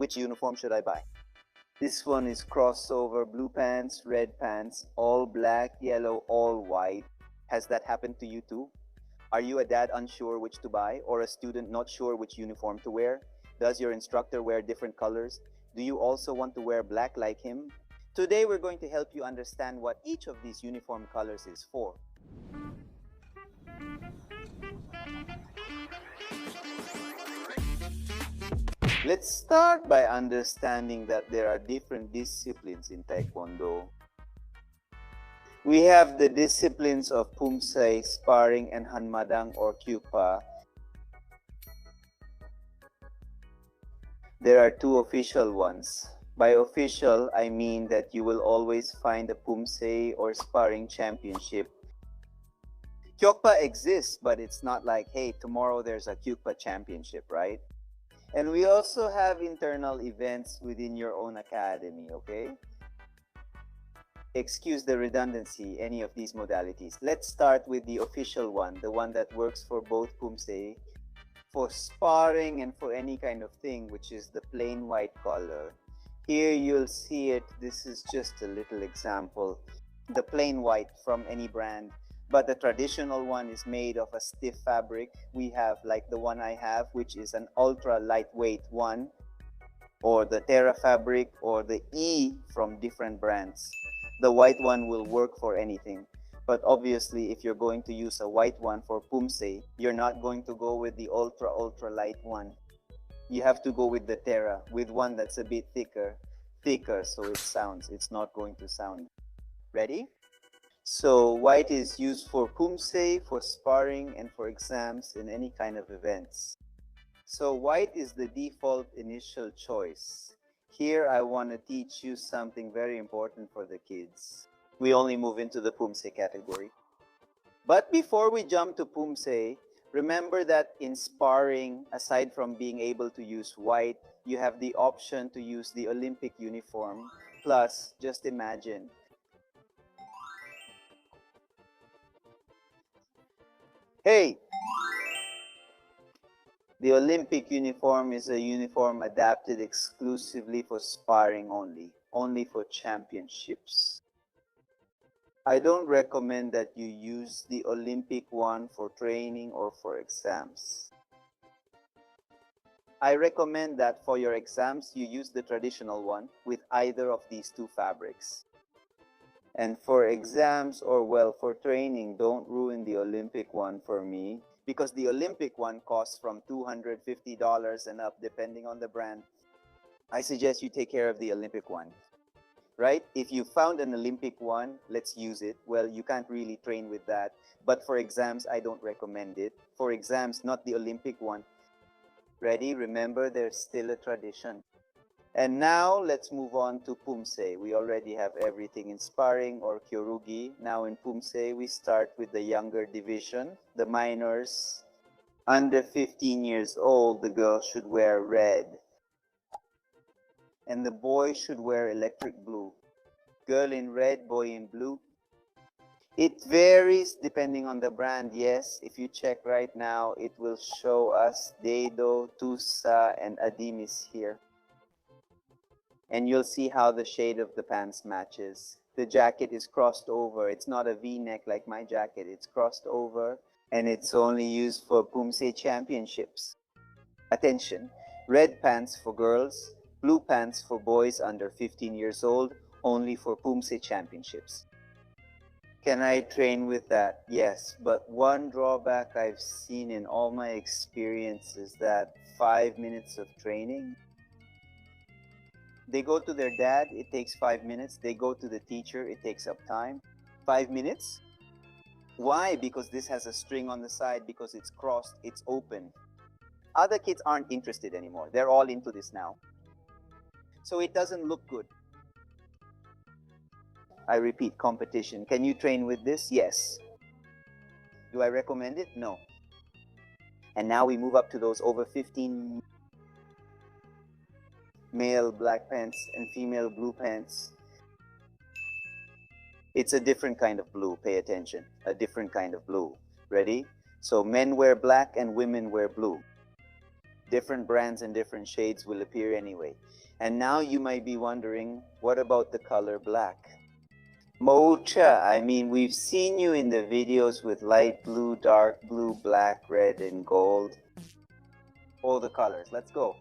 Which uniform should I buy? This one is crossover, blue pants, red pants, all black, yellow, all white. Has that happened to you too? Are you a dad unsure which to buy, or a student not sure which uniform to wear? Does your instructor wear different colors? Do you also want to wear black like him? Today we're going to help you understand what each of these uniform colors is for. Let's start by understanding that there are different disciplines in Taekwondo. We have the disciplines of Poomsae, Sparring, and Hanma or Kyukpa. There are two official ones. By official, I mean that you will always find a Poomsae or Sparring championship. Kyukpa exists, but it's not like, hey, tomorrow there's a Kyukpa championship, right? And we also have internal events within your own academy, okay? Excuse the redundancy, any of these modalities. Let's start with the official one, the one that works for both Poomsae, for sparring, and for any kind of thing, which is the plain white color. Here you'll see it. This is just a little example. The plain white from any brand. But the traditional one is made of a stiff fabric. We have like the one I have, which is an ultra lightweight one, or the Terra fabric, or the E from different brands. The white one will work for anything. But obviously, if you're going to use a white one for Poomsae, you're not going to go with the ultra light one. You have to go with the Terra, with one that's a bit thicker, so it's not going to sound. Ready? So white is used for Poomsae, for sparring, and for exams in any kind of events. So white is the default initial choice. Here I want to teach you something very important for the kids. We only move into the Poomsae category. But before we jump to Poomsae, remember that in sparring, aside from being able to use white, you have the option to use the Olympic uniform. Plus, just imagine, hey! The Olympic uniform is a uniform adapted exclusively for sparring only for championships. I don't recommend that you use the Olympic one for training or for exams. I recommend that for your exams, you use the traditional one with either of these two fabrics. And for exams or, well, for training, don't ruin the Olympic one for me, because the Olympic one costs from $250 and up depending on the brand. I suggest you take care of the Olympic one, right? If you found an Olympic one, let's use it. Well, you can't really train with that. But for exams, I don't recommend it. For exams, not the Olympic one. Ready? Remember, there's still a tradition. And now, let's move on to Poomsae. We already have everything in sparring or kyorugi. Now in Poomsae, we start with the younger division, the minors. Under 15 years old, the girl should wear red. And the boy should wear electric blue. Girl in red, boy in blue. It varies depending on the brand, yes. If you check right now, it will show us Deido, Tusa, and Adimis here. And you'll see how the shade of the pants matches. The jacket is crossed over. It's not a V-neck like my jacket. It's crossed over, and it's only used for Poomsae championships. Attention, red pants for girls, blue pants for boys under 15 years old, only for Poomsae championships. Can I train with that? Yes, but one drawback I've seen in all my experience is that 5 minutes of training. They go to their dad, it takes 5 minutes. They go to the teacher, it takes up time. 5 minutes? Why? Because this has a string on the side, because it's crossed, it's open. Other kids aren't interested anymore. They're all into this now. So it doesn't look good. I repeat, competition. Can you train with this? Yes. Do I recommend it? No. And now we move up to those over 15 male black pants and female blue pants. It's a different kind of blue. Pay attention. A different kind of blue. Ready? So men wear black and women wear blue. Different brands and different shades will appear anyway. And now you might be wondering, what about the color black? Mocha, I mean, we've seen you in the videos with light blue, dark blue, black, red, and gold. All the colors. Let's go.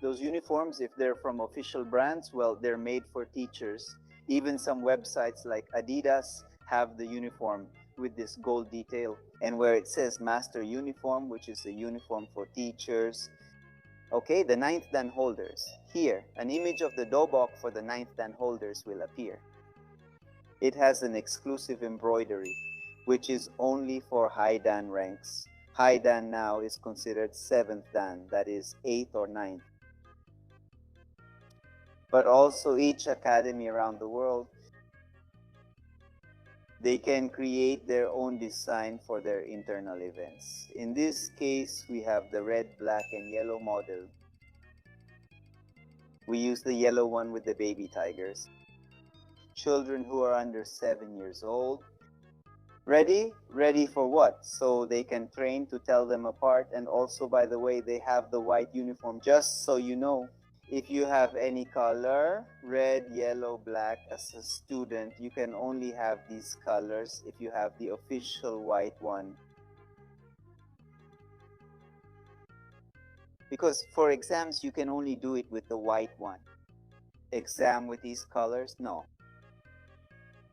Those uniforms, if they're from official brands, well, they're made for teachers. Even some websites like Adidas have the uniform with this gold detail. And where it says Master Uniform, which is a uniform for teachers. Okay, the 9th dan holders. Here, an image of the Dobok for the 9th dan holders will appear. It has an exclusive embroidery, which is only for high dan ranks. High dan now is considered 7th dan, that is 8th or 9th. But also each academy around the world, they can create their own design for their internal events. In this case, we have the red, black, and yellow model. We use the yellow one with the baby tigers. Children who are under 7 years old. Ready? Ready for what? So they can train to tell them apart. And also, by the way, they have the white uniform, just so you know. If you have any color, red, yellow, black, as a student, you can only have these colors if you have the official white one. Because for exams, you can only do it with the white one. Exam with these colors? No.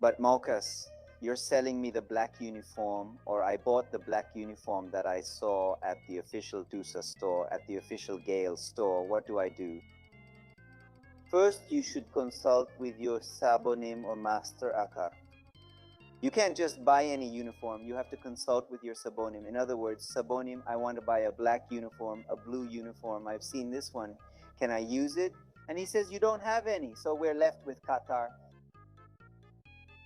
But Mokas, you're selling me the black uniform, or I bought the black uniform that I saw at the official TUSA store, at the official Gale store. What do I do? First, you should consult with your sabonim or master akar. You can't just buy any uniform. You have to consult with your sabonim. In other words, sabonim, I want to buy a black uniform, a blue uniform. I've seen this one. Can I use it? And he says, you don't have any. So we're left with Qatar.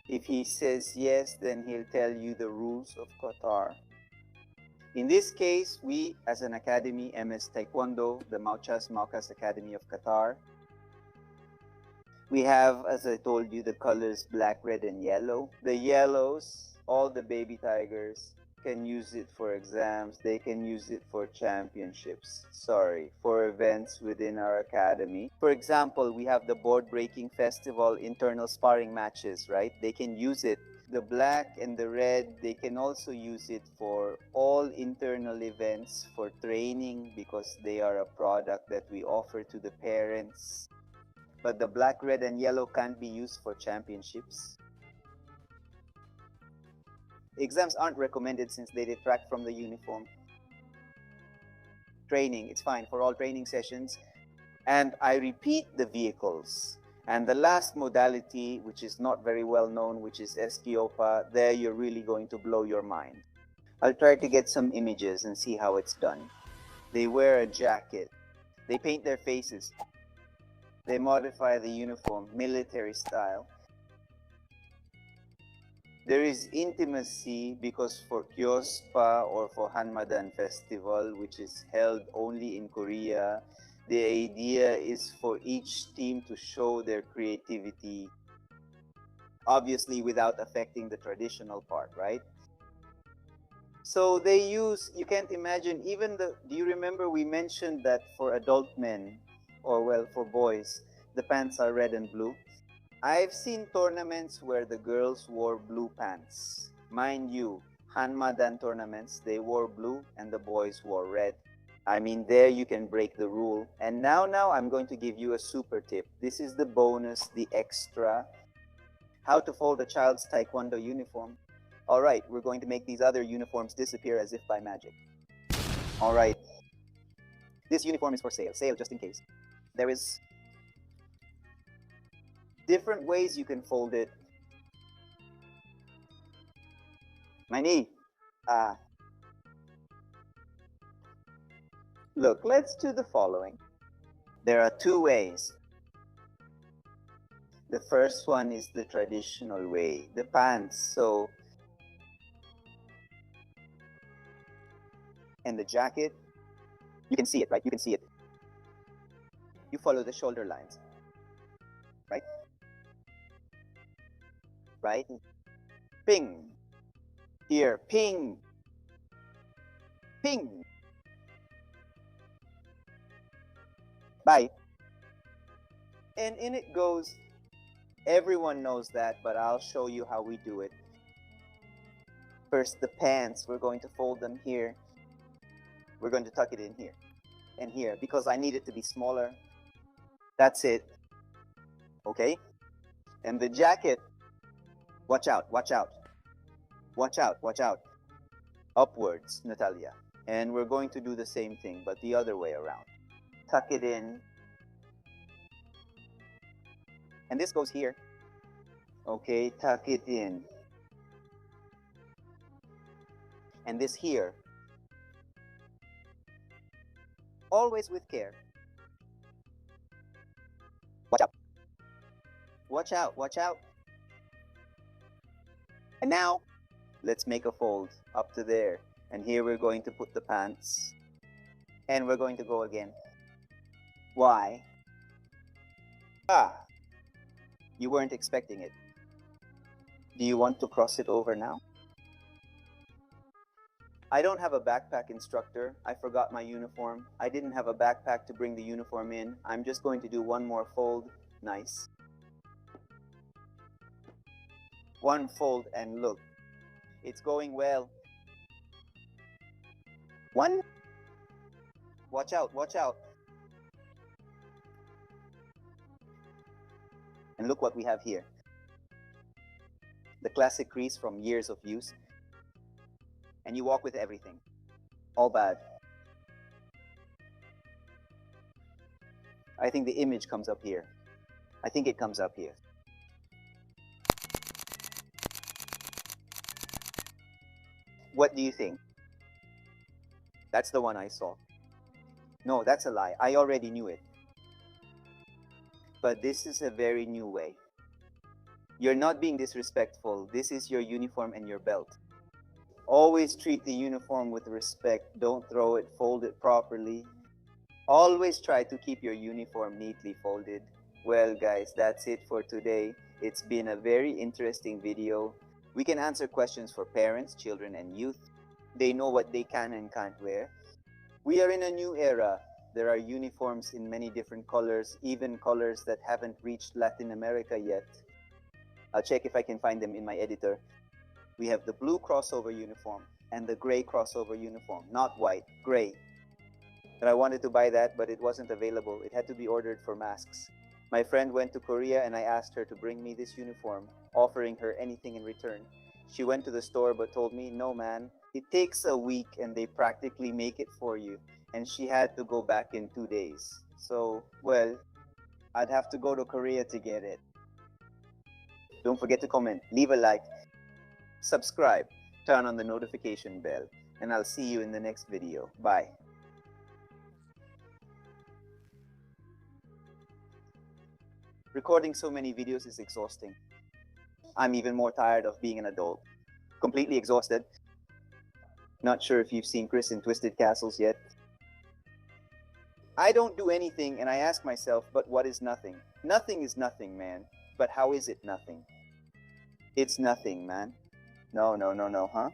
If he says yes, then he'll tell you the rules of Qatar. In this case, we, as an academy, MS Taekwondo, the Maukas Academy of Qatar, we have, as I told you, the colors black, red, and yellow. The yellows, all the baby tigers can use it for exams. They can use it for championships. For events within our academy. For example, we have the board breaking festival internal sparring matches, right? They can use it. The black and the red, they can also use it for all internal events, for training, because they are a product that we offer to the parents. But the black, red, and yellow can't be used for championships. Exams aren't recommended since they detract from the uniform. Training, it's fine for all training sessions. And I repeat the vehicles. And the last modality, which is not very well known, which is Eskiopa, there you're really going to blow your mind. I'll try to get some images and see how it's done. They wear a jacket. They paint their faces. They modify the uniform, military style. There is intimacy because for Kyospa or for Hanma Festival, which is held only in Korea, the idea is for each team to show their creativity, obviously without affecting the traditional part, right? So they use, you can't imagine, even do you remember we mentioned that for adult men, or well, for boys, the pants are red and blue? I've seen tournaments where the girls wore blue pants. Mind you, Hanma tournaments, they wore blue and the boys wore red. I mean, there you can break the rule. And now I'm going to give you a super tip. This is the bonus, the extra. How to fold a child's Taekwondo uniform. All right, we're going to make these other uniforms disappear as if by magic. All right. This uniform is for sale. Sale just in case. There is different ways you can fold it. My knee. Look, let's do the following. There are two ways. The first one is the traditional way, the pants. So, and the jacket, you can see it, right? You can see it. You follow the shoulder lines, right? Right? Ping. Here, ping. Ping. Bye. And in it goes. Everyone knows that, but I'll show you how we do it. First, the pants, we're going to fold them here. We're going to tuck it in here and here because I need it to be smaller. That's it. Okay? And the jacket, watch out, watch out. Watch out, watch out. Upwards, Natalia. And we're going to do the same thing, but the other way around. Tuck it in. And this goes here. Okay, tuck it in. And this here. Always with care. Watch out. Watch out, watch out. And now, let's make a fold up to there. And here we're going to put the pants. And we're going to go again. Why? You weren't expecting it. Do you want to cross it over now? I don't have a backpack instructor. I forgot my uniform. I didn't have a backpack to bring the uniform in. I'm just going to do one more fold. Nice. One fold and look. It's going well. One. Watch out, watch out. And look what we have here. The classic crease from years of use. And you walk with everything. All bad. I think the image comes up here. I think it comes up here. What do you think? That's the one I saw. No, that's a lie. I already knew it. But this is a very new way. You're not being disrespectful. This is your uniform and your belt. Always treat the uniform with respect. Don't throw it, fold it properly. Always try to keep your uniform neatly folded. Well guys, that's it for today. It's been a very interesting video. We can answer questions for parents, children, and youth. They know what they can and can't wear. We are in a new era. There are uniforms in many different colors, even colors that haven't reached Latin America yet. I'll check if I can find them in my editor. We have the blue crossover uniform and the gray crossover uniform, not white, gray. And I wanted to buy that, but it wasn't available. It had to be ordered for masks. My friend went to Korea and I asked her to bring me this uniform, offering her anything in return. She went to the store but told me, no man, it takes a week and they practically make it for you. And she had to go back in 2 days. So, well, I'd have to go to Korea to get it. Don't forget to comment, leave a like, subscribe, turn on the notification bell, and I'll see you in the next video. Bye. Recording so many videos is exhausting. I'm even more tired of being an adult. Completely exhausted. Not sure if you've seen Chris in Twisted Castles yet. I don't do anything and I ask myself, but what is nothing? Nothing is nothing, man. But how is it nothing? It's nothing, man. No, huh?